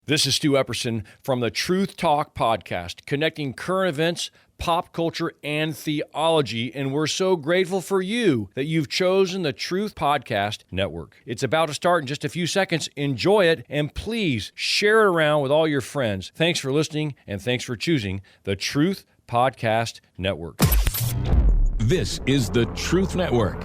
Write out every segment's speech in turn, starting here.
This is Stu Epperson from the Truth Talk podcast, connecting current events, pop culture, and theology, and we're so grateful for you that you've chosen the Truth Podcast Network. It's about to start in just a few seconds. Enjoy it, and please share it around with all your friends. Thanks for listening, and thanks for choosing the Truth Podcast Network. This is the Truth Network.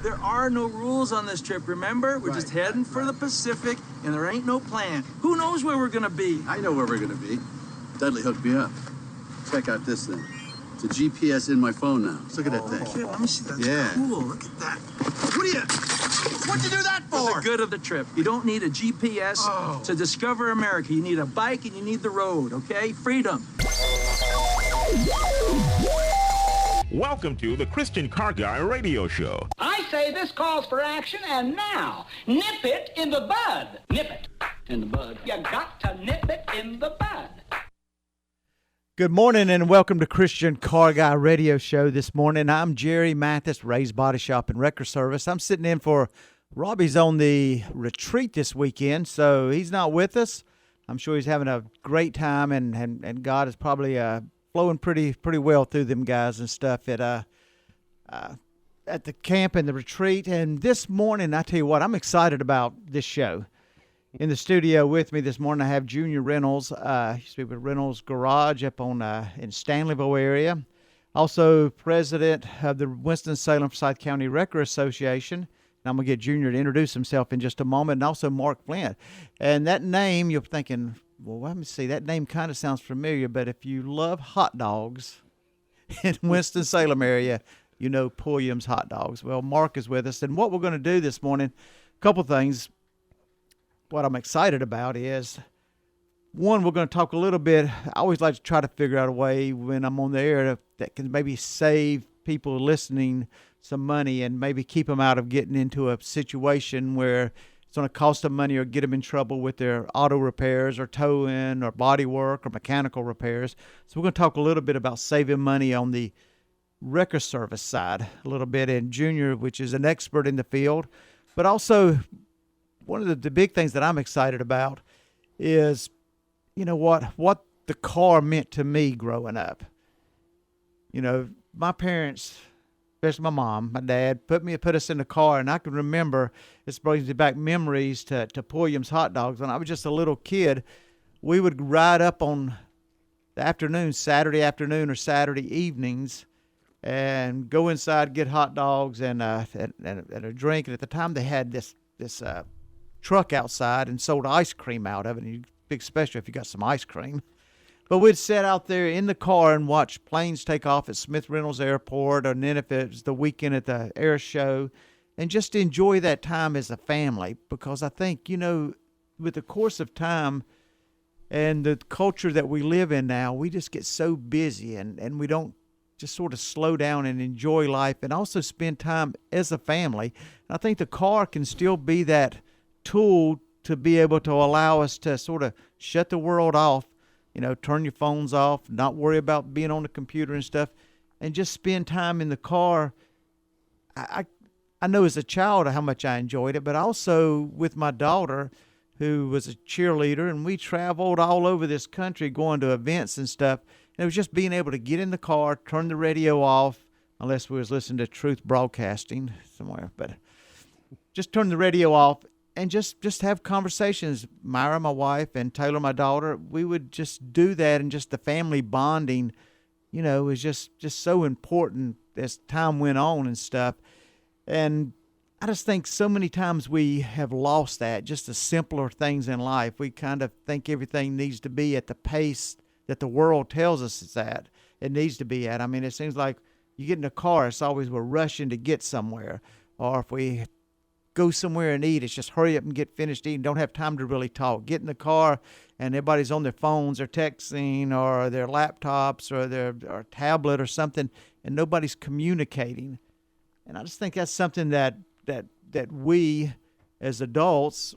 There are no rules on this trip, remember? We're just heading for the Pacific, and there ain't no plan. Who knows where we're gonna be? I know where we're gonna be. Dudley hooked me up. Check out this thing. It's a GPS in my phone now. Look at that thing. Shit, let me see. That's Yeah. cool. Look at that. What'd you do that For the good of the trip. You don't need a GPS to discover America. You need a bike and you need the road, okay? Freedom. Welcome to the Christian Car Guy Radio Show. I say this calls for action, and now, nip it in the bud. Nip it in the bud. You got to nip it in the bud. Good morning and welcome to Christian Car Guy Radio Show this morning. I'm Jerry Mathias, Ray's Body Shop and Wrecker Service. I'm sitting in for Robby's on the retreat this weekend, so he's not with us. I'm sure he's having a great time, and God is probably flowing pretty well through them guys and stuff at the camp and the retreat. And this morning, I tell you what, I'm excited about this show. In the studio with me this morning, I have Junior Reynolds. He used to be with Reynolds Garage up on in Stanleyville area. Also president of the Winston-Salem Forsyth County Wrecker Association. And I'm going to get Junior to introduce himself in just a moment. And also Mark Flint. And that name, you're thinking, well, let me see, that name kind of sounds familiar, but if you love hot dogs in Winston-Salem area, you know Pulliam's Hot Dogs. Well, Mark is with us, and what we're going to do this morning, a couple things. What I'm excited about is, one, we're going to talk a little bit. I always like to try to figure out a way when I'm on the air that can maybe save people listening some money and maybe keep them out of getting into a situation where it's going to cost them money or get them in trouble with their auto repairs or towing or body work or mechanical repairs. So we're going to talk a little bit about saving money on the wrecker service side a little bit. And Junior, which is an expert in the field, but also one of the big things that I'm excited about is, you know, what the car meant to me growing up. You know, my parents, especially my mom, my dad, put us in the car, and I can remember, this brings me back memories to Pulliam's Hot Dogs. When I was just a little kid, we would ride up on the afternoon, Saturday afternoon or Saturday evenings, and go inside, get hot dogs and a drink. And at the time, they had this truck outside and sold ice cream out of it. And big special if you got some ice cream. But we'd sit out there in the car and watch planes take off at Smith Reynolds Airport, and then if it was the weekend at the air show, and just enjoy that time as a family. Because I think, you know, with the course of time and the culture that we live in now, we just get so busy and we don't just sort of slow down and enjoy life and also spend time as a family. And I think the car can still be that tool to be able to allow us to sort of shut the world off. You know, turn your phones off, not worry about being on the computer and stuff, and just spend time in the car. I know as a child how much I enjoyed it, but also with my daughter, who was a cheerleader, and we traveled all over this country going to events and stuff. And it was just being able to get in the car, turn the radio off, unless we was listening to Truth Broadcasting somewhere, but just turn the radio off and just have conversations. Myra, my wife, and Taylor, my daughter, we would just do that, and just the family bonding, you know, was just so important as time went on and stuff. And I just think so many times we have lost that, just the simpler things in life. We kind of think everything needs to be at the pace that the world tells us it's at. It needs to be at. I mean, it seems like you get in a car, it's always we're rushing to get somewhere. Or if we go somewhere and eat, it's just hurry up and get finished eating, don't have time to really talk. Get in the car and everybody's on their phones or texting or their laptops or their tablet or something, and nobody's communicating. And I just think that's something that we as adults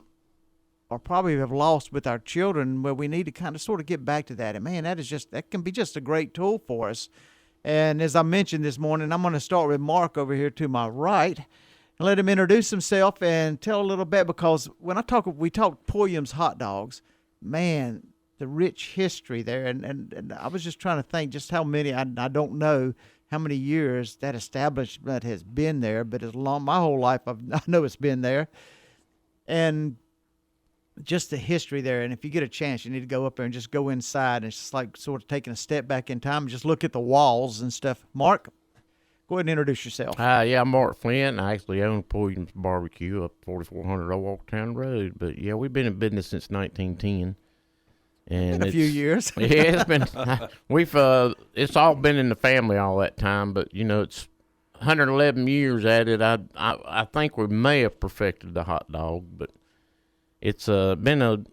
or probably have lost with our children, where we need to kind of sort of get back to that. And man, that can be just a great tool for us. And as I mentioned this morning, I'm going to start with Mark over here to my right and let him introduce himself and tell a little bit, because when we talk Pulliam's Hot Dogs, man, the rich history there. And I was just trying to think just how many, I don't know how many years that establishment has been there, but as long, my whole life, I know it's been there. And just the history there. And if you get a chance, you need to go up there and just go inside. And it's just like sort of taking a step back in time and just look at the walls and stuff. Mark, go ahead and introduce yourself. Yeah, I'm Mark Flint. I actually own Poison's Barbecue up 4400 Old Walktown Road. But, yeah, we've been in business since 1910. And a few years. Yeah, it's been, it's all been in the family all that time. But, you know, it's 111 years at it. I think we may have perfected the hot dog, but it's been a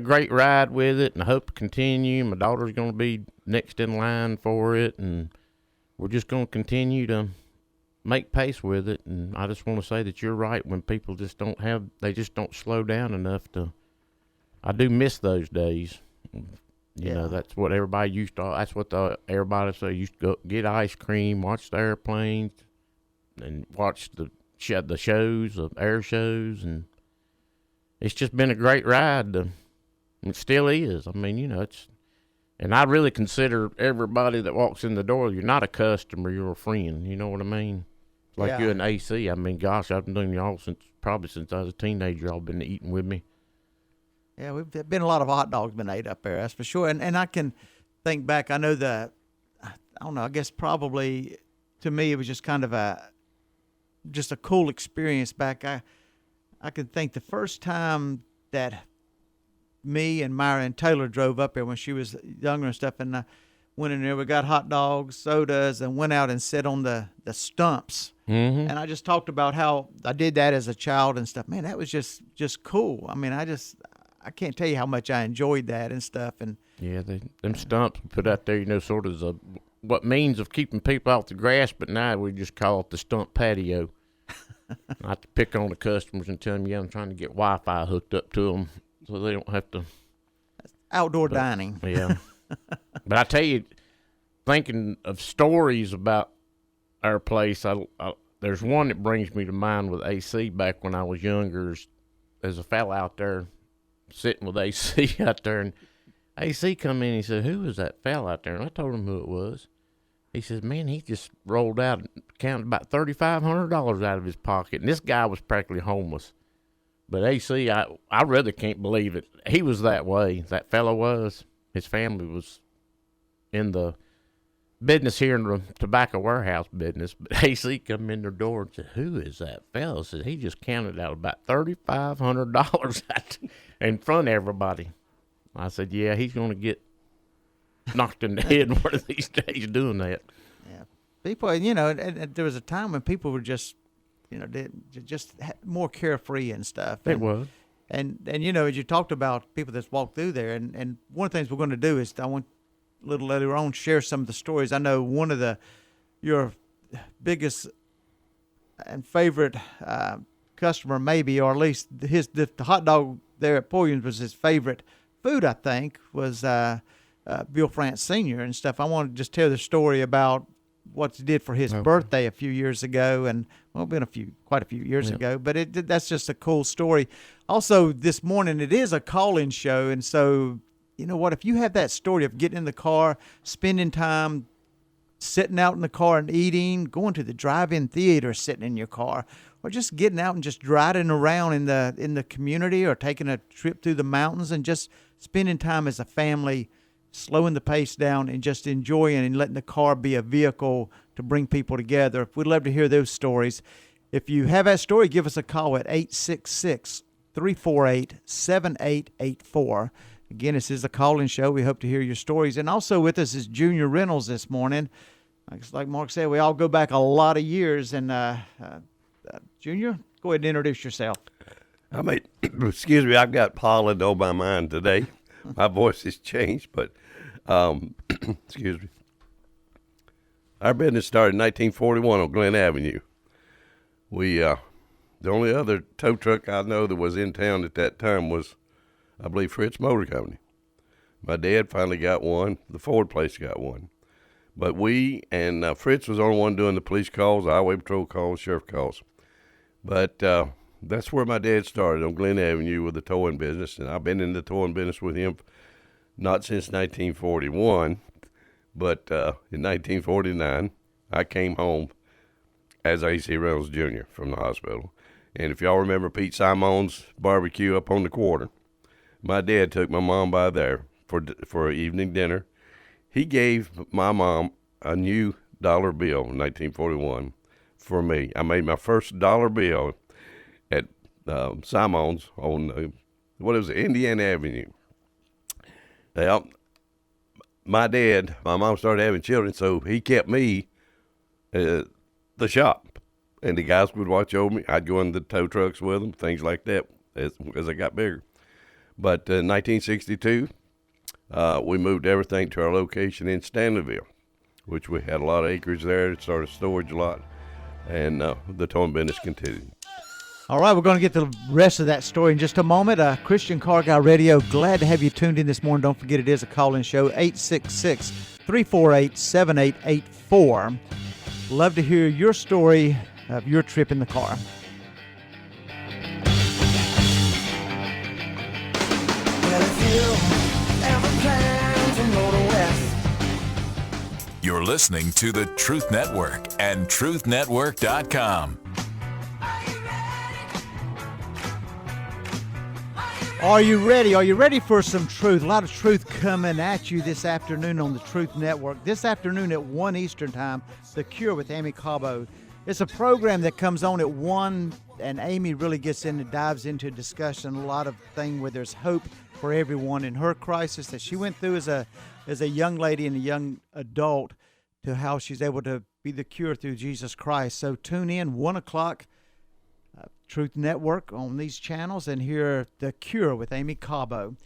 great ride with it, and I hope to continue. My daughter's going to be next in line for it, and we're just going to continue to make pace with it. And I just want to say that you're right. When people just don't slow down enough to. I do miss those days. You know, that's what everybody used to. That's what everybody say. Used to go get ice cream, watch the airplanes, and watch the shows, the air shows, and it's just been a great ride. It still is. I mean, you know, and I really consider everybody that walks in the door, you're not a customer, you're a friend. You know what I mean? It's like you and AC. I mean, gosh, I've been doing y'all since I was a teenager. Y'all been eating with me. Yeah, we've been a lot of hot dogs been ate up there, that's for sure. And I can think back. I know I don't know. I guess probably to me it was just kind of a cool experience back. I can think the first time that me and Myra and Taylor drove up there when she was younger and stuff, and I went in there. We got hot dogs, sodas, and went out and sat on the stumps. Mm-hmm. And I just talked about how I did that as a child and stuff. Man, that was just cool. I mean, I can't tell you how much I enjoyed that and stuff. And yeah, them stumps we put out there, you know, sort of what means of keeping people off the grass, but now we just call it the stump patio. I have to pick on the customers and tell them, I'm trying to get Wi-Fi hooked up to them so they don't have to. Outdoor dining. Yeah. But I tell you, thinking of stories about our place, there's one that brings me to mind with AC back when I was younger. There's a fella out there sitting with AC out there, and AC come in and he said, "Who is that fella out there?" And I told him who it was. He says, "Man, he just rolled out and counted about $3,500 out of his pocket." And this guy was practically homeless. But AC, I really can't believe it. He was that way. That fellow was. His family was in the business here in the tobacco warehouse business. But AC come in their door and said, "Who is that fellow?" Said he just counted out about $3,500 in front of everybody. I said, "Yeah, he's going to get knocked in the head one of these days doing that." Yeah, people, you know, and there was a time when people were just, you know, just more carefree and stuff. It was. And you know, as you talked about people that's walked through there, and one of the things we're going to do is I want a little later on share some of the stories. I know one of your biggest and favorite customer, maybe, or at least the hot dog there at Poyens was his favorite food. I think was Bill France Sr. and stuff. I want to just tell the story about what he did for his birthday a few years ago, and quite a few years ago. But that's just a cool story. Also, this morning it is a call-in show, and so you know what? If you have that story of getting in the car, spending time sitting out in the car and eating, going to the drive-in theater, sitting in your car, or just getting out and just riding around in the community, or taking a trip through the mountains and just spending time as a family, slowing the pace down and just enjoying and letting the car be a vehicle to bring people together. We'd love to hear those stories. If you have that story, give us a call at 866-348-7884. Again, this is a call-in show. We hope to hear your stories. And also with us is Junior Reynolds this morning. Like Mark said, we all go back a lot of years. And Junior, go ahead and introduce yourself. Excuse me, I've got pollen on my mind today. My voice has changed, but excuse me. Our business started in 1941 on Glen Avenue. We, the only other tow truck I know that was in town at that time was, I believe, Fritz Motor Company. My dad finally got one. The Ford place got one. But we and Fritz was the only one doing the police calls, the highway patrol calls, sheriff calls. But that's where my dad started on Glen Avenue with the towing business, and I've been in the towing business with him not since 1941, but in 1949 I came home as A.C. Reynolds Jr. from the hospital. And if y'all remember Pete Simon's barbecue up on the quarter, my dad took my mom by there for an evening dinner. He gave my mom a new dollar bill in 1941 for me. I made my first dollar bill at Simon's on, Indiana Avenue. Well, my mom started having children, so he kept me at the shop. And the guys would watch over me. I'd go in the tow trucks with them, things like that, as I got bigger. But in 1962, we moved everything to our location in Stanleyville, which we had a lot of acres there. It started a storage lot, and the towing business continued. All right, we're going to get the rest of that story in just a moment. Christian Car Guy Radio, glad to have you tuned in this morning. Don't forget it is a call-in show, 866-348-7884. Love to hear your story of your trip in the car. You're listening to the Truth Network and truthnetwork.com. Are you ready? Are you ready for some truth? A lot of truth coming at you this afternoon on the Truth Network. This afternoon at 1 Eastern Time, The Cure with Amy Cabo. It's a program that comes on at 1, and Amy really gets in and dives into a discussion, a lot of things where there's hope for everyone in her crisis that she went through as a young lady and a young adult to how she's able to be the cure through Jesus Christ. So tune in, 1 o'clock, Truth Network on these channels, and hear The Cure with Amy Cabo.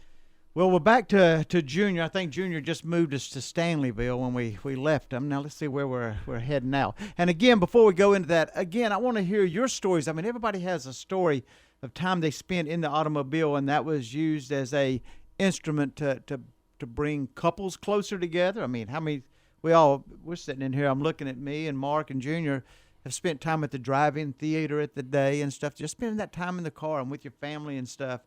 Well, we're back to Junior. I think Junior just moved us to Stanleyville when we left him. Now let's see where we're heading now. And again, before we go into that, again, I want to hear your stories. I mean, everybody has a story of time they spent in the automobile, and that was used as a instrument to bring couples closer together. I mean, how many we're sitting in here. I'm looking at me and Mark and Junior have spent time at the drive-in theater at the day and stuff, just spending that time in the car and with your family and stuff.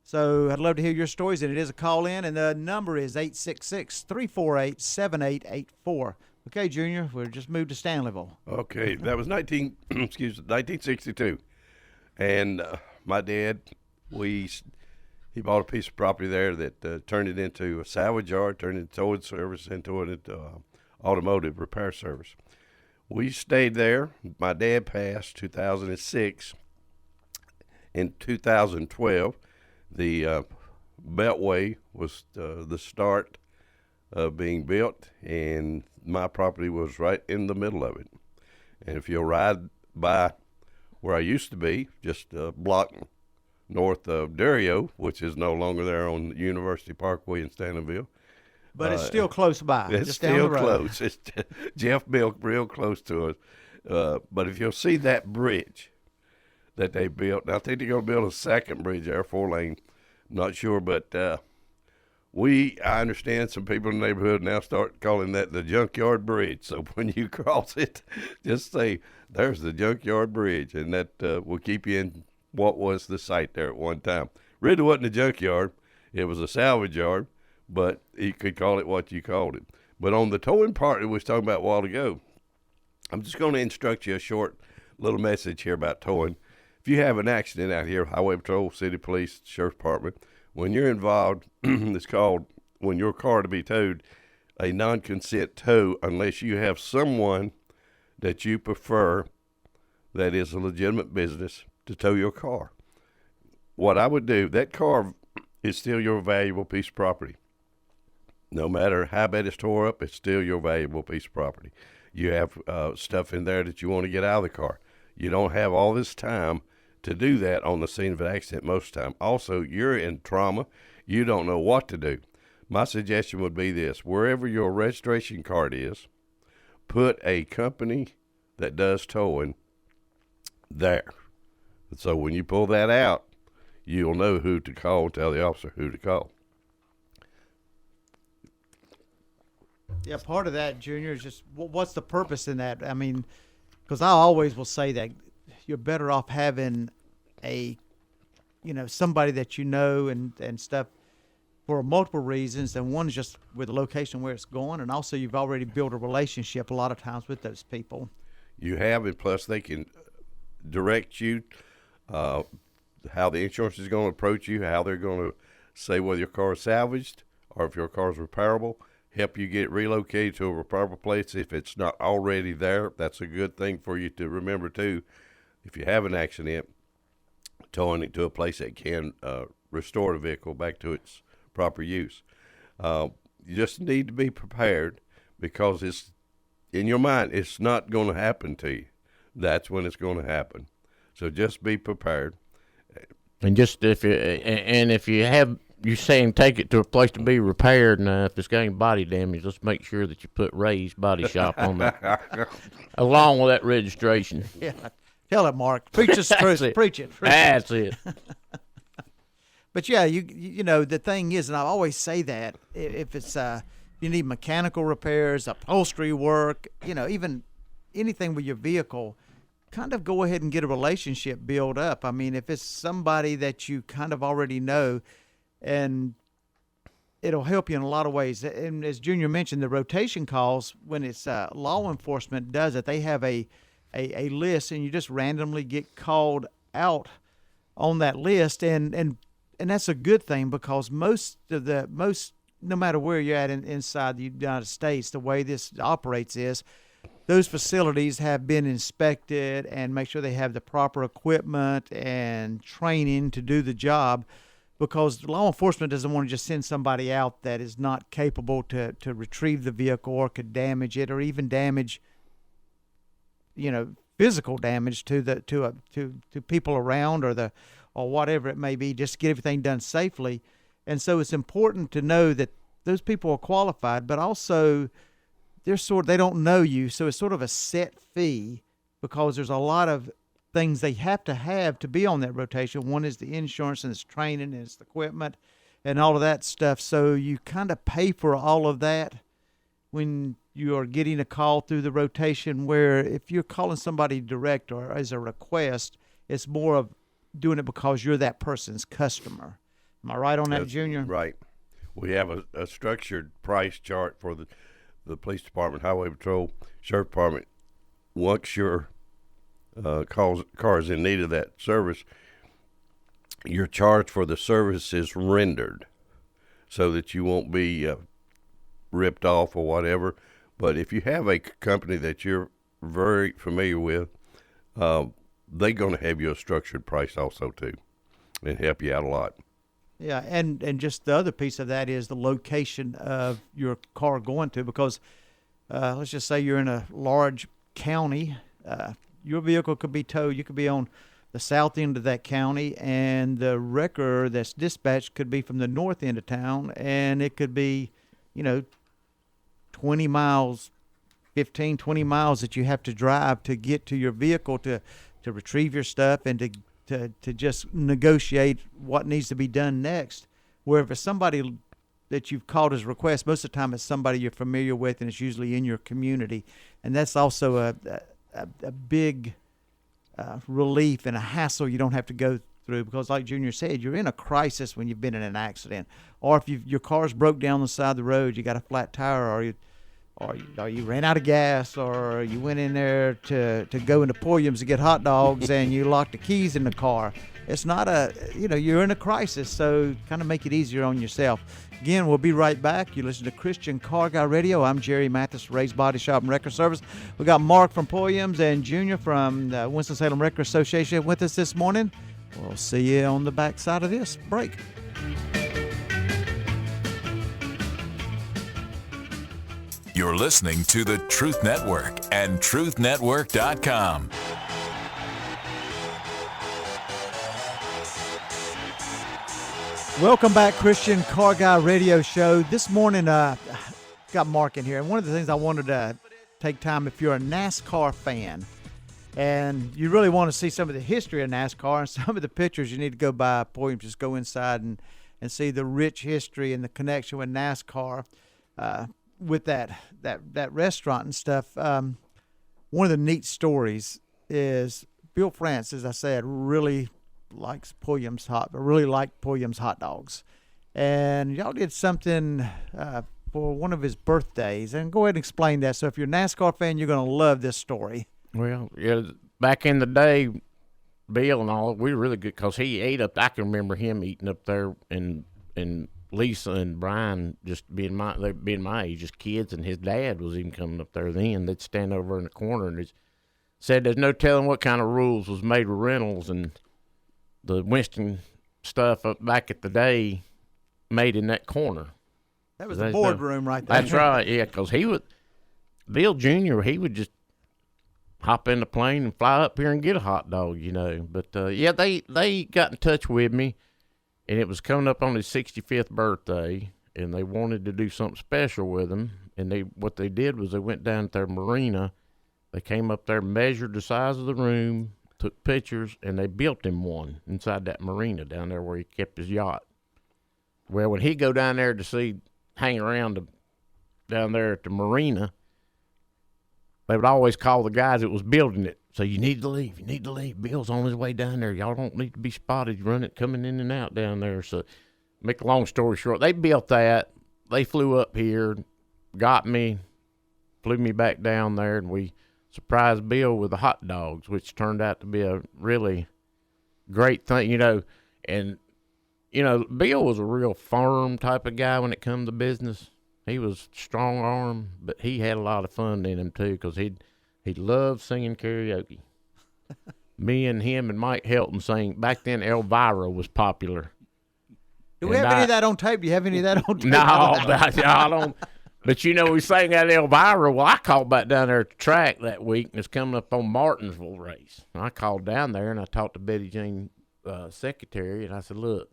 So I'd love to hear your stories, and it is a call-in, and the number is 866-348-7884. Okay, Junior, we're just moved to Stanleyville. Okay, that was 1962, and my dad, he bought a piece of property there that turned it into a salvage yard, turned it into towing service, and turned it into automotive repair service. We stayed there. My dad passed 2006. In 2012, the Beltway was the start of being built, and my property was right in the middle of it. And if you'll ride by where I used to be, just a block north of Dario, which is no longer there on University Parkway in Stanleyville. But it's still close by. It's just still down the road. close. It's Jeff built real close to us. But if you'll see that bridge that they built, I think they're going to build a second bridge there, 4-lane. Not sure, but I understand some people in the neighborhood now start calling that the Junkyard Bridge. So when you cross it, just say, there's the Junkyard Bridge, and that will keep you in what was the site there at one time. Really wasn't a junkyard. It was a salvage yard, but you could call it what you called it. But on the towing part that we was talking about a while ago, I'm just going to instruct you a short little message here about towing. If you have an accident out here, Highway Patrol, City Police, Sheriff's Department, when you're involved, it's called, when your car to be towed, a non-consent tow, unless you have someone that you prefer that is a legitimate business to tow your car. What I would do, that car is still your valuable piece of property. No matter how bad it's tore up, it's still your valuable piece of property. You have stuff in there that you want to get out of the car. You don't have all this time to do that on the scene of an accident most of the time. Also, you're in trauma. You don't know what to do. My suggestion would be this. Wherever your registration card is, put a company that does towing there. So when you pull that out, you'll know who to call, tell the officer who to call. Yeah, part of that, Junior, is just what's the purpose in that? I mean, because I always will say that you're better off having a, somebody that and stuff for multiple reasons. And one is just with the location where it's going, and also you've already built a relationship a lot of times with those people. You have, and plus they can direct you how the insurance is going to approach you, how they're going to say whether your car is salvaged or if your car is repairable, help you get relocated to a repairable place if it's not already there. That's a good thing for you to remember, too. If you have an accident, towing it to a place that can restore the vehicle back to its proper use. You just need to be prepared, because it's in your mind, it's not going to happen to you. That's when it's going to happen. So just be prepared. And just if you're saying take it to a place to be repaired, and if it's got any body damage, let's make sure that you put Ray's Body Shop on that, along with that registration. Yeah, tell it, Mark. Preach the truth. Preach it. That's it. But yeah, you know the thing is, and I always say that if it's you need mechanical repairs, upholstery work, even anything with your vehicle, kind of go ahead and get a relationship built up. I mean, if it's somebody that you kind of already know, and it'll help you in a lot of ways. And as Junior mentioned, the rotation calls, when it's law enforcement does it, they have a list, and you just randomly get called out on that list, and that's a good thing, because most no matter where you're at inside the United States, the way this operates is those facilities have been inspected and make sure they have the proper equipment and training to do the job, because law enforcement doesn't want to just send somebody out that is not capable to retrieve the vehicle, or could damage it, or even damage, physical damage to people around, or whatever it may be, just to get everything done safely. And so it's important to know that those people are qualified, but also they don't know you, so it's sort of a set fee, because there's a lot of things they have to be on that rotation. One is the insurance, and it's training, and it's the equipment, and all of that stuff. So you kind of pay for all of that when you are getting a call through the rotation, where if you're calling somebody direct or as a request, it's more of doing it because you're that person's customer. Am I right on that, Junior? Right. We have a structured price chart for the police department, highway patrol, sheriff department. Once your car is in need of that service, your charge for the service is rendered, so that you won't be ripped off or whatever. But if you have a company that you're very familiar with, they're going to have you a structured price also too, and help you out a lot. Yeah, and just the other piece of that is the location of your car going to, because let's just say you're in a large county, your vehicle could be towed. You could be on the south end of that county, and the wrecker that's dispatched could be from the north end of town, and it could be, 20 miles, 15, 20 miles that you have to drive to get to your vehicle to retrieve your stuff, and to just negotiate what needs to be done next. Where if it's somebody that you've called as request, most of the time it's somebody you're familiar with, and it's usually in your community. And that's also a big relief and a hassle you don't have to go through, because like Junior said, you're in a crisis when you've been in an accident, or if your car's broke down the side of the road, you got a flat tire, or you ran out of gas, or you went in there to go into Pulliam's to get hot dogs and you locked the keys in the car. It's not you're in a crisis, so kind of make it easier on yourself. Again, we'll be right back. You listen to Christian Car Guy Radio. I'm Jerry Mathias, Ray's Body Shop and Record Service. We got Mark from Pulliam's and Junior from the Winston-Salem Record Association with us this morning. We'll see you on the backside of this break. You're listening to the Truth Network and truthnetwork.com. Welcome back, Christian Car Guy Radio Show. This morning, got Mark in here, and one of the things I wanted to take time, if you're a NASCAR fan and you really want to see some of the history of NASCAR and some of the pictures, you need to go by Pulliam's. Just go inside and see the rich history and the connection with NASCAR. With that restaurant and stuff, one of the neat stories is Bill France, as I said, really likes Pulliam's really liked Pulliam's hot dogs, and y'all did something for one of his birthdays. And go ahead and explain that. So if you're a NASCAR fan, you're going to love this story. Well, yeah, back in the day, Bill and all, we were really good because he ate up. I can remember him eating up there, and Lisa and Brian just being my age, just kids, and his dad was even coming up there then. They'd stand over in the corner and said there's no telling what kind of rules was made with Reynolds and the Winston stuff up back at the day made in that corner. That was the boardroom right there. That's right, yeah, because Bill Jr., he would just hop in the plane and fly up here and get a hot dog, you know. But, yeah, they got in touch with me, and it was coming up on his 65th birthday, and they wanted to do something special with him. And what they did was they went down to their marina. They came up there, measured the size of the room, took pictures, and they built him one inside that marina down there where he kept his yacht. Well, when he go down there to hang around down there at the marina, they would always call the guys that was building it. So you need to leave. You need to leave. Bill's on his way down there. Y'all don't need to be spotted. You run it coming in and out down there. So make a long story short, they built that. They flew up here, got me, flew me back down there, and we surprised Bill with the hot dogs, which turned out to be a really great thing, you know. And, you know, Bill was a real firm type of guy when it come to business. He was strong-armed, but he had a lot of fun in him, too, because he loved singing karaoke. Me and him and Mike Helton sang. Back then, Elvira was popular. Do we have any of that on tape? Do you have any of that on tape? No, I don't. But, you know, we sang that Elvira. Well, I called back down there at the track that week, and it's coming up on Martinsville race. And I called down there, and I talked to Betty Jean, secretary, and I said, look,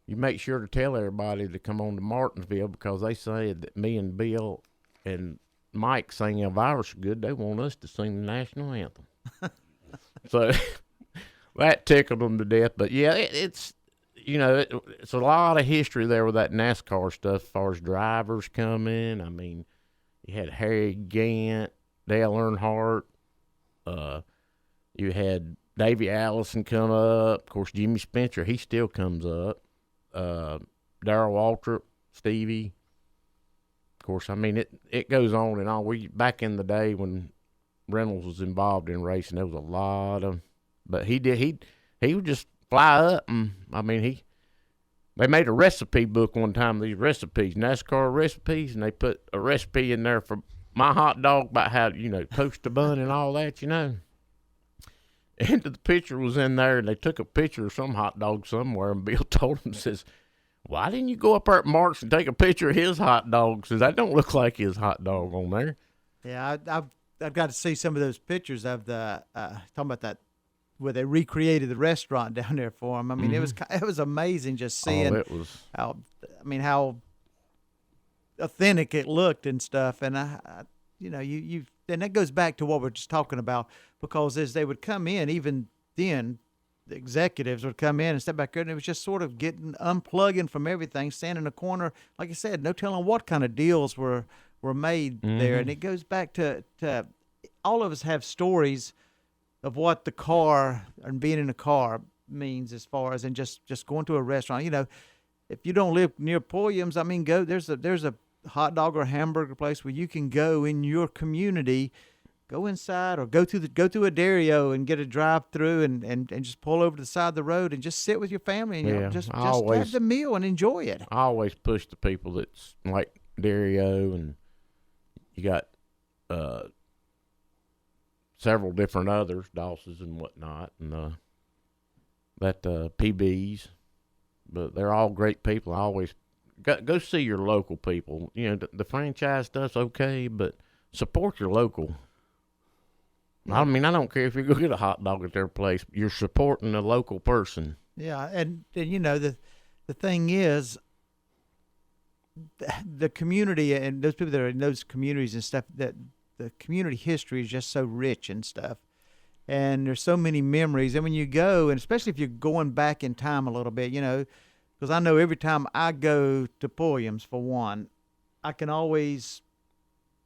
you make sure to tell everybody to come on to Martinsville because they said that me and Bill and Mike sang Elvira so good, they want us to sing the national anthem. So that tickled them to death. But, yeah, it's you know, it's a lot of history there with that NASCAR stuff as far as drivers coming. I mean, you had Harry Gant, Dale Earnhardt. You had Davey Allison come up. Of course, Jimmy Spencer, he still comes up. Darrell Waltrip, Stevie. Of course, I mean, it goes on and on. Back in the day when Reynolds was involved in racing, there was a lot of, but he would just fly up, and I mean, they made a recipe book one time, these recipes, NASCAR recipes, and they put a recipe in there for my hot dog about how, you know, toast a bun and all that, you know. And the picture was in there, and they took a picture of some hot dog somewhere, and Bill told him, says, why didn't you go up there at Mark's and take a picture of his hot dog? Says, that don't look like his hot dog on there. Yeah, I've got to see some of those pictures of the talking about that where they recreated the restaurant down there for him. I mean, it was amazing just seeing how authentic it looked and stuff. And and that goes back to what we're just talking about, because as they would come in, even then, the executives would come in and step back there, and it was just sort of unplugging from everything, standing in a corner. Like I said, no telling what kind of deals were made there. And it goes back to all of us have stories of what the car and being in a car means as far as, and just going to a restaurant. You know, if you don't live near Pulliam's, I mean, there's a hot dog or hamburger place where you can go in your community, go inside or go through a Dario and get a drive-through and just pull over to the side of the road and just sit with your family and just have the meal and enjoy it. I always push the people that's like Dario, and you got several different others, Dawson's and whatnot, and PB's, but they're all great people. I always go see your local people. You know, the franchise stuff's okay, but support your local. I mean, I don't care if you go get a hot dog at their place. You're supporting a local person. Yeah, and you know, the thing is, the community and those people that are in those communities and stuff, that the community history is just so rich and stuff. And there's so many memories. And when you go, and especially if you're going back in time a little bit, you know, because I know every time I go to Pulliam's, for one, I can always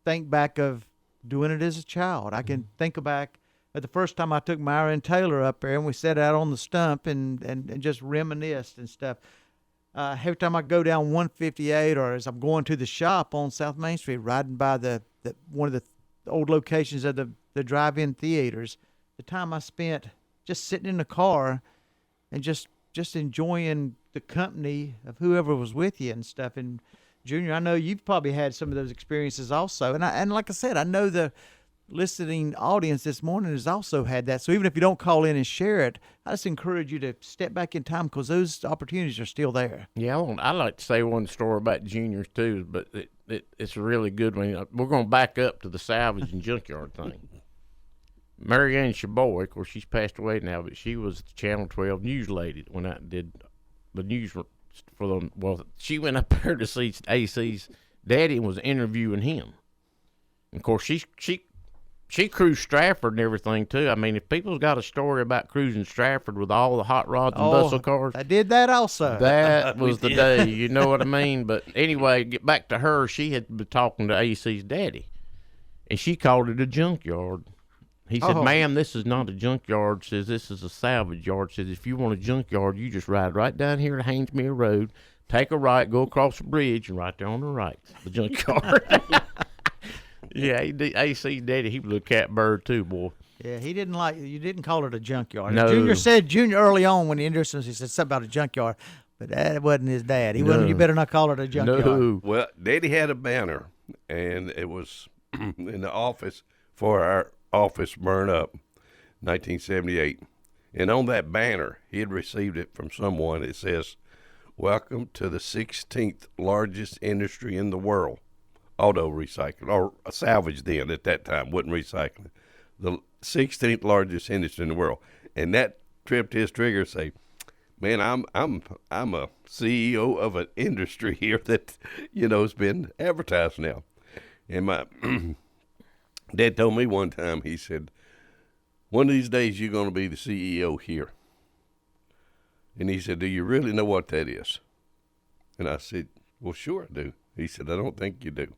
think back of doing it as a child. I can think back But the first time I took Myra and Taylor up there, and we sat out on the stump and just reminisced and stuff. Every time I go down 158, or as I'm going to the shop on South Main Street, riding by the one of the old locations of the drive-in theaters, the time I spent just sitting in the car and just enjoying the company of whoever was with you and stuff. And Junior, I know you've probably had some of those experiences also. And like I said, I know the listening audience this morning has also had that. So even if you don't call in and share it, I just encourage you to step back in time, because those opportunities are still there. Yeah, I like to say one story about Juniors too, but it's a really good one. We're going to back up to the salvage and junkyard thing. Mary Ann Chaboy, of course, she's passed away now, but she was the Channel 12 news lady when I did the news for them. Well, she went up there to see AC's daddy and was interviewing him. And of course, she cruised Stratford and everything too. I mean, if people's got a story about cruising Stratford with all the hot rods and bustle cars, I did that also. That was the day. You know what I mean? But anyway, get back to her. She had been talking to AC's daddy, and she called it a junkyard. He said, "Ma'am, this is not a junkyard." Says, "This is a salvage yard." Says, "If you want a junkyard, you just ride right down here to Haynesmere Road, take a right, go across the bridge, and right there on the right, the junkyard." Yeah, AC Daddy, he was a catbird too, boy. Yeah, he didn't like, you didn't call it a junkyard. No. Junior early on when he introduced us, he said something about a junkyard, but that wasn't his dad. He wasn't. You better not call it a junkyard. No. Well, Daddy had a banner, and it was in the office for our office burned up, 1978. And on that banner, he had received it from someone. It says, "Welcome to the 16th largest industry in the world." Auto recycling, or salvage then at that time, wasn't recycling. The 16th largest industry in the world. And that tripped his trigger to say, "Man, I'm a CEO of an industry here that, has been advertised now." And my dad told me one time, he said, "One of these days you're going to be the CEO here." And he said, "Do you really know what that is?" And I said, "Well, sure I do." He said, "I don't think you do."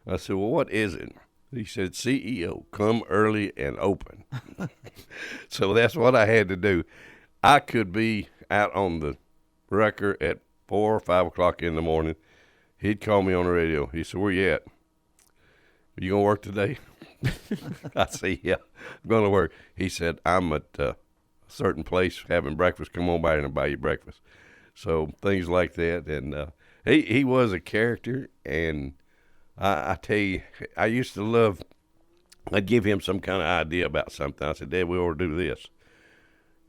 I said, "Well, what is it?" He said, "CEO, come early and open." So that's what I had to do. I could be out on the wrecker at 4 or 5 o'clock in the morning. He'd call me on the radio. He said, "Where you at? Are you going to work today?" I said, "Yeah, I'm going to work." He said, "I'm at a certain place having breakfast. Come on by and I'll buy you breakfast." So things like that. And he was a character, and I tell you, I used to love, I'd give him some kind of idea about something. I said, "Dad, we ought to do this."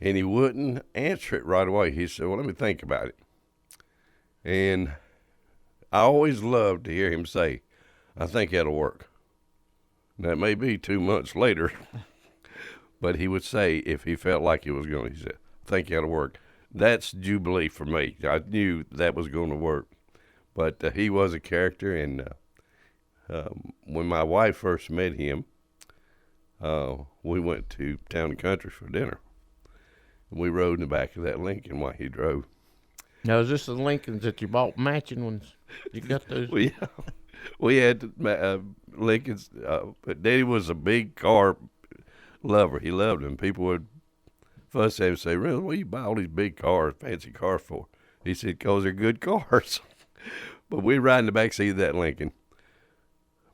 And he wouldn't answer it right away. He said, "Well, let me think about it." And I always loved to hear him say, "I think that'll work." And that may be 2 months later, but he would say if he felt like it was going to, he said, "I think that'll work." That's Jubilee for me. I knew that was going to work. But he was a character, and when my wife first met him, we went to Town and Country for dinner. We rode in the back of that Lincoln while he drove. Now, is this the Lincolns that you bought matching ones? You got those? Well, yeah. We had Lincolns, but Daddy was a big car lover. He loved them. People would fuss at him and say, "Really, what do you buy all these big cars, fancy cars for?" He said, "'Cause they're good cars." But we'd ride in the back seat of that Lincoln.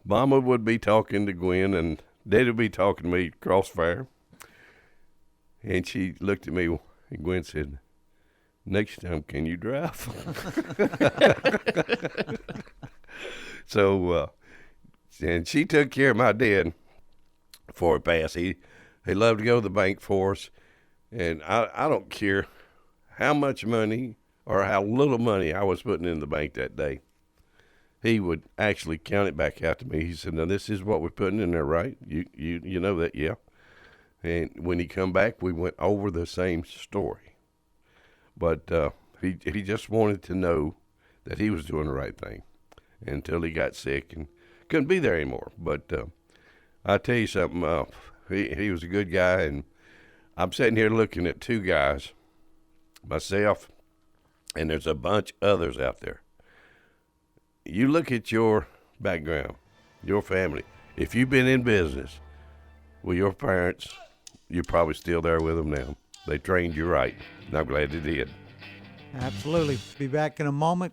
Mama would be talking to Gwen, and Daddy would be talking to me crossfire. And she looked at me, and Gwen said, "Next time, can you drive?" So, and she took care of my dad before he passed. He loved to go to the bank for us. And I don't care how much money or how little money I was putting in the bank that day. He would actually count it back out to me. He said, "Now, this is what we're putting in there, right? You know that, yeah?" And when he come back, we went over the same story. But he just wanted to know that he was doing the right thing until he got sick and couldn't be there anymore. But I tell you something, he was a good guy, and I'm sitting here looking at two guys, myself, and there's a bunch others out there. You look at your background, your family. If you've been in business, Well, your parents, you're probably still there with them now. They trained you right, and I'm glad they did. Absolutely. Be back in a moment.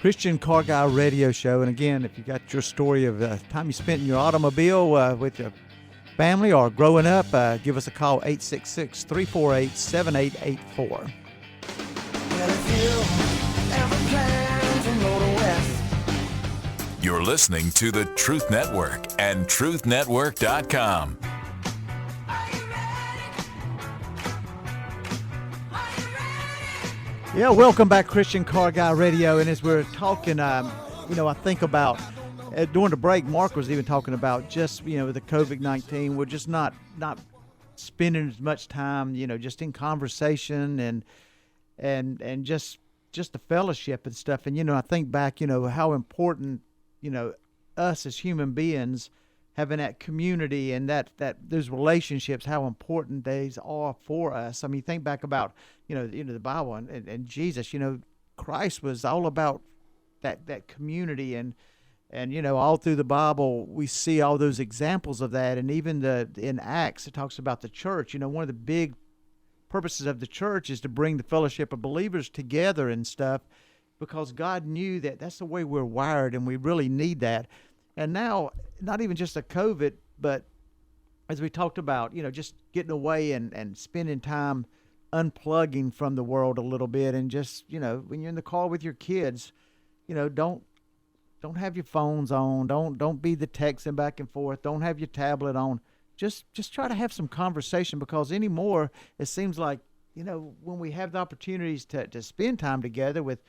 Christian Car Guy Radio Show. And again, if you got your story of time you spent in your automobile with your family or growing up, give us a call, 866-348-7884. Well, if you ever plan to go to West. You're listening to the Truth Network and truthnetwork.com. Yeah, welcome back, Christian Car Guy Radio. And as we're talking, I think about during the break, Mark was even talking about just, the COVID-19. We're just not spending as much time, just in conversation and just the fellowship and stuff. And, I think back, how important, us as human beings having that community and that those relationships, how important these are for us. I mean, think back about, the Bible and Jesus, Christ was all about that community and all through the Bible, we see all those examples of that. And even in Acts, it talks about the church. One of the big purposes of the church is to bring the fellowship of believers together and stuff, because God knew that that's the way we're wired and we really need that. And now, not even just a COVID, but as we talked about, just getting away and spending time unplugging from the world a little bit, and just, when you're in the car with your kids, don't have your phones on, don't be the texting back and forth, don't have your tablet on. Just try to have some conversation, because anymore it seems like, when we have the opportunities to spend time together with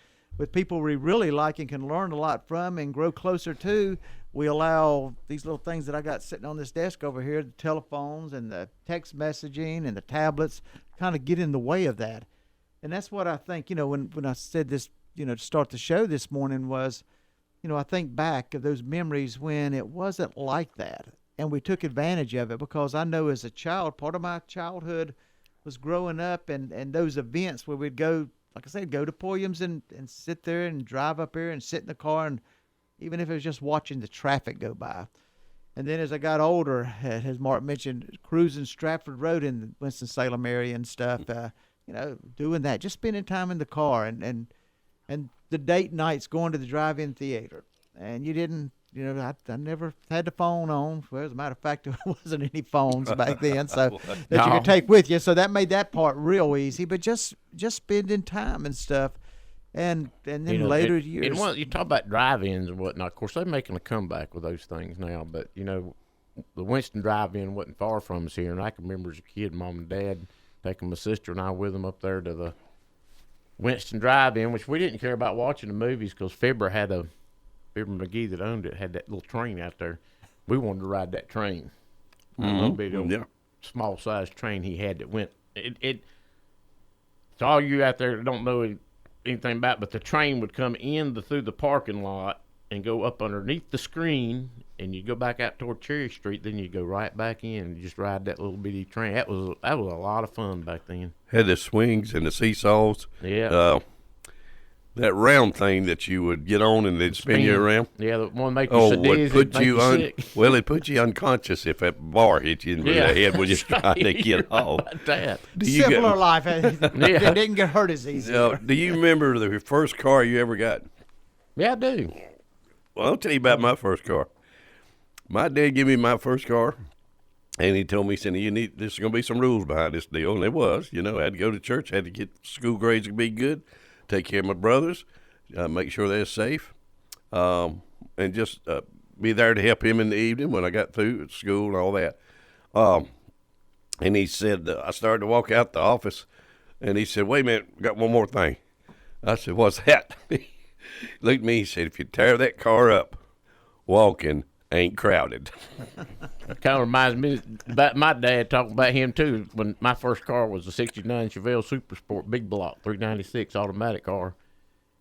people we really like and can learn a lot from and grow closer to, we allow these little things that I got sitting on this desk over here, the telephones and the text messaging and the tablets, kind of get in the way of that. And that's what I think, when I said this, to start the show this morning was, I think back of those memories when it wasn't like that. And we took advantage of it, because I know as a child, part of my childhood was growing up and those events where we'd go, like I said, go to Williams and sit there and drive up here and sit in the car, and even if it was just watching the traffic go by. And then as I got older, as Mark mentioned, cruising Stratford Road in the Winston-Salem area and stuff, doing that, just spending time in the car and the date nights going to the drive-in theater. And you didn't, I never had the phone on. Well, as a matter of fact, there wasn't any phones back then, so that you could take with you. So that made that part real easy. But just spending time and stuff, and then later years. And you talk about drive-ins and whatnot. Of course, they're making a comeback with those things now. But the Winston drive-in wasn't far from us here, and I can remember as a kid, Mom and Dad taking my sister and I with them up there to the Winston drive-in, which we didn't care about watching the movies, because Fibber McGee that owned it had that little train out there. We wanted to ride that train. A little bit of small sized train he had that went. It's all you out there that don't know anything about, but the train would come through the parking lot and go up underneath the screen, and you go back out toward Cherry Street, then you go right back in and just ride that little bitty train. That was a lot of fun back then. Had the swings and the seesaws. Yeah. That round thing that you would get on and they'd spin you around. Yeah, the one make you so dizzy, put you sick. Well, it put you unconscious if that bar hit you in the head when you're trying to get off. That. Simpler life. They didn't get hurt as easy. Do you remember the first car you ever got? Yeah, I do. Well, I'll tell you about my first car. My dad gave me my first car, and he told me, he said, there's going to be some rules behind this deal. And there was. I had to go to church, had to get school grades to be good, take care of my brothers, make sure they're safe, and just be there to help him in the evening when I got through at school and all that. And he said, I started to walk out the office, and he said, wait a minute, got one more thing. I said, what's that? He looked at me, he said, if you tear that car up, walking ain't crowded. It kind of reminds me about my dad, talking about him too. When my first car was a '69 Chevelle Super Sport big block 396 automatic car,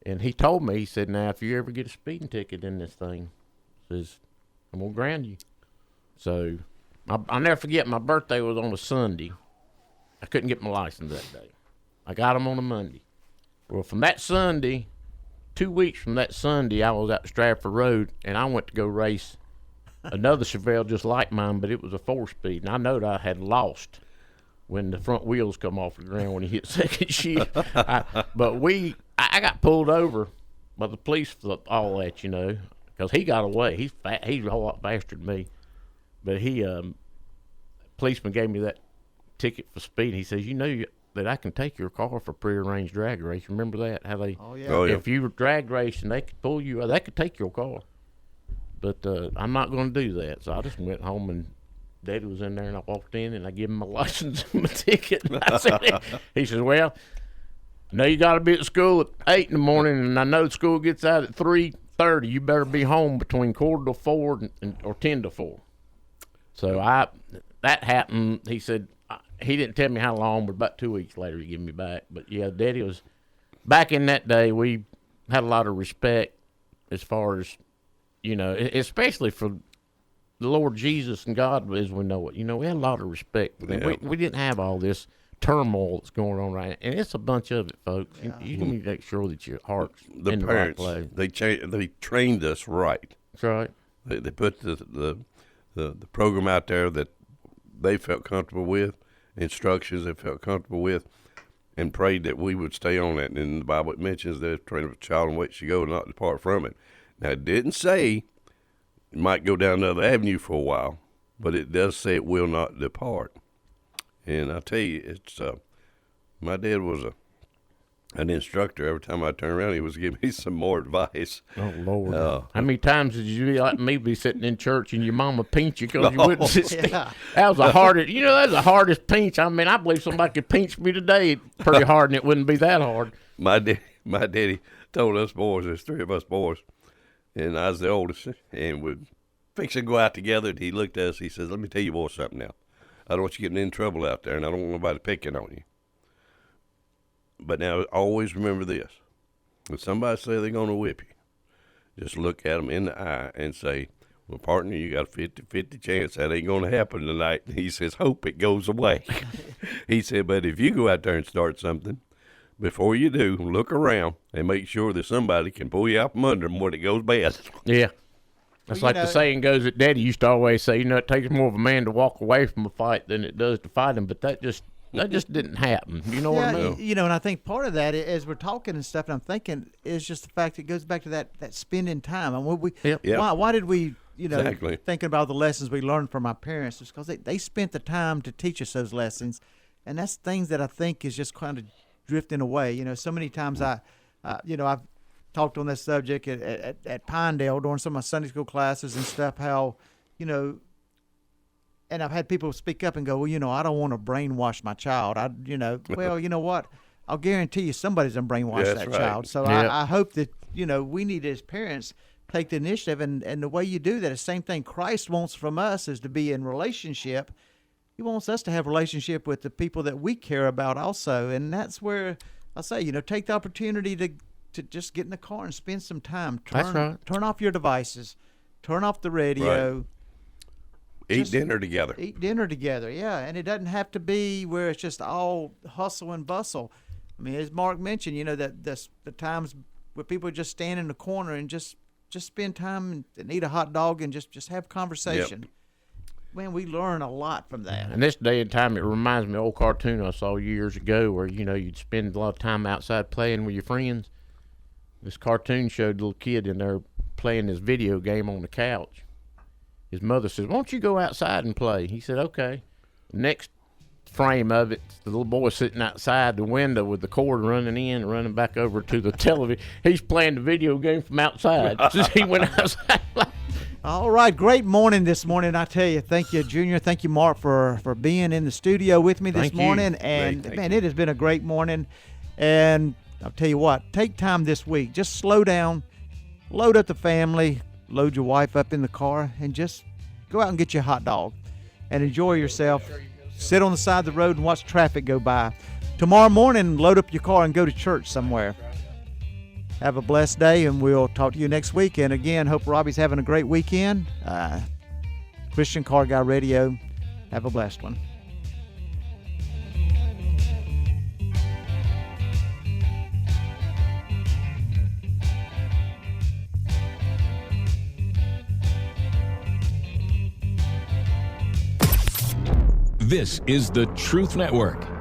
and he told me, he said, now if you ever get a speeding ticket in this thing, says I'm gonna ground you. So I'll never forget, my birthday was on a Sunday. I couldn't get my license that day. I got them on a Monday. Well, from that Sunday, 2 weeks from that Sunday, I was out to Stratford Road, and I went to go race another Chevelle just like mine, but it was a 4-speed, and I knowed I had lost when the front wheels come off the ground when he hit second shift. But I got pulled over by the police for all that, because he got away. He's a whole lot faster than me. But policeman gave me that ticket for speed. He says, that I can take your car for prearranged drag race. Remember that? How they? Oh yeah. If you were drag racing, they could pull you. They could take your car. But I'm not going to do that. So I just went home, and Daddy was in there, and I walked in, and I gave him my license and my ticket. And I said, he says, well, I know you got to be at school at 8 in the morning, and I know school gets out at 3:30. You better be home between 3:45 or 10 to 4. So that happened. He said, he didn't tell me how long, but about 2 weeks later he gave me back. But yeah, Daddy was back in that day. We had a lot of respect as far as, especially for the Lord Jesus and God as we know it. We had a lot of respect for them. Yeah. We didn't have all this turmoil that's going on right now, and it's a bunch of it, folks. Yeah. You need to make sure that your heart's The in parents, the right place. they trained us right. That's right. They put the program out there that they felt comfortable with, instructions they felt comfortable with, and prayed that we would stay on it. And the Bible mentions that train up a child in which to go and not depart from it. Now, it didn't say it might go down another avenue for a while, but it does say it will not depart. And I tell you, it's my dad was an instructor. Every time I turned around, he was giving me some more advice. Oh, Lord. How many times did you be like me, be sitting in church and your mama pinch you because you wouldn't sit still? Yeah. That was the hardest. That's the hardest pinch. I mean, I believe somebody could pinch me today pretty hard and it wouldn't be that hard. My daddy told us boys, there's 3 of us boys, and I was the oldest, and we'd fix to go out together, and he looked at us, he says, let me tell you boys something now. I don't want you getting in trouble out there, and I don't want nobody picking on you. But now, always remember this. When somebody say they're going to whip you, just look at them in the eye and say, well, partner, you got a 50-50 chance that ain't going to happen tonight. He says, hope it goes away. He said, but if you go out there and start something, before you do, look around and make sure that somebody can pull you out from under them when it goes bad. Yeah. That's like the saying goes that Daddy used to always say, it takes more of a man to walk away from a fight than it does to fight him, but that just didn't happen. You know what I mean? And I think part of that, as we're talking and stuff, and I'm thinking, is just the fact it goes back to that spending time. I mean, why did we, exactly. thinking about the lessons we learned from our parents, is because they spent the time to teach us those lessons, and that's things that I think is just kind of drifting away. So many times I've talked on this subject at Pinedale during some of my Sunday school classes and stuff, how, and I've had people speak up and go, well, I don't want to brainwash my child. Well, you know what? I'll guarantee you somebody's going to brainwash that child. So I hope that, we need as parents take the initiative. And the way you do that is the same thing Christ wants from us is to be in relationship. He wants us to have a relationship with the people that we care about also. And that's where I say, take the opportunity to just get in the car and spend some time. Turn off your devices. Turn off the radio. Right. Eat dinner together. Eat dinner together, yeah. And it doesn't have to be where it's just all hustle and bustle. I mean, as Mark mentioned, that the times where people just stand in the corner and just spend time and eat a hot dog and just have conversation. Yep. Man, we learn a lot from that. And this day and time, it reminds me of an old cartoon I saw years ago where, you'd spend a lot of time outside playing with your friends. This cartoon showed a little kid in there playing this video game on the couch. His mother says, why don't you go outside and play? He said, okay. Next frame of it, the little boy sitting outside the window with the cord running in and running back over to the television. He's playing the video game from outside. He went outside. All right, great morning this morning. I tell you, thank you, Junior. Thank you, Mark, for being in the studio with me this morning. And, man, it has been a great morning. And I'll tell you what, take time this week. Just slow down, load up the family, load your wife up in the car, and just go out and get you a hot dog and enjoy yourself. Sit on the side of the road and watch traffic go by. Tomorrow morning, load up your car and go to church somewhere. Have a blessed day, and we'll talk to you next week. And again, hope Robby's having a great weekend. Christian Car Guy Radio, have a blessed one. This is the Truth Network.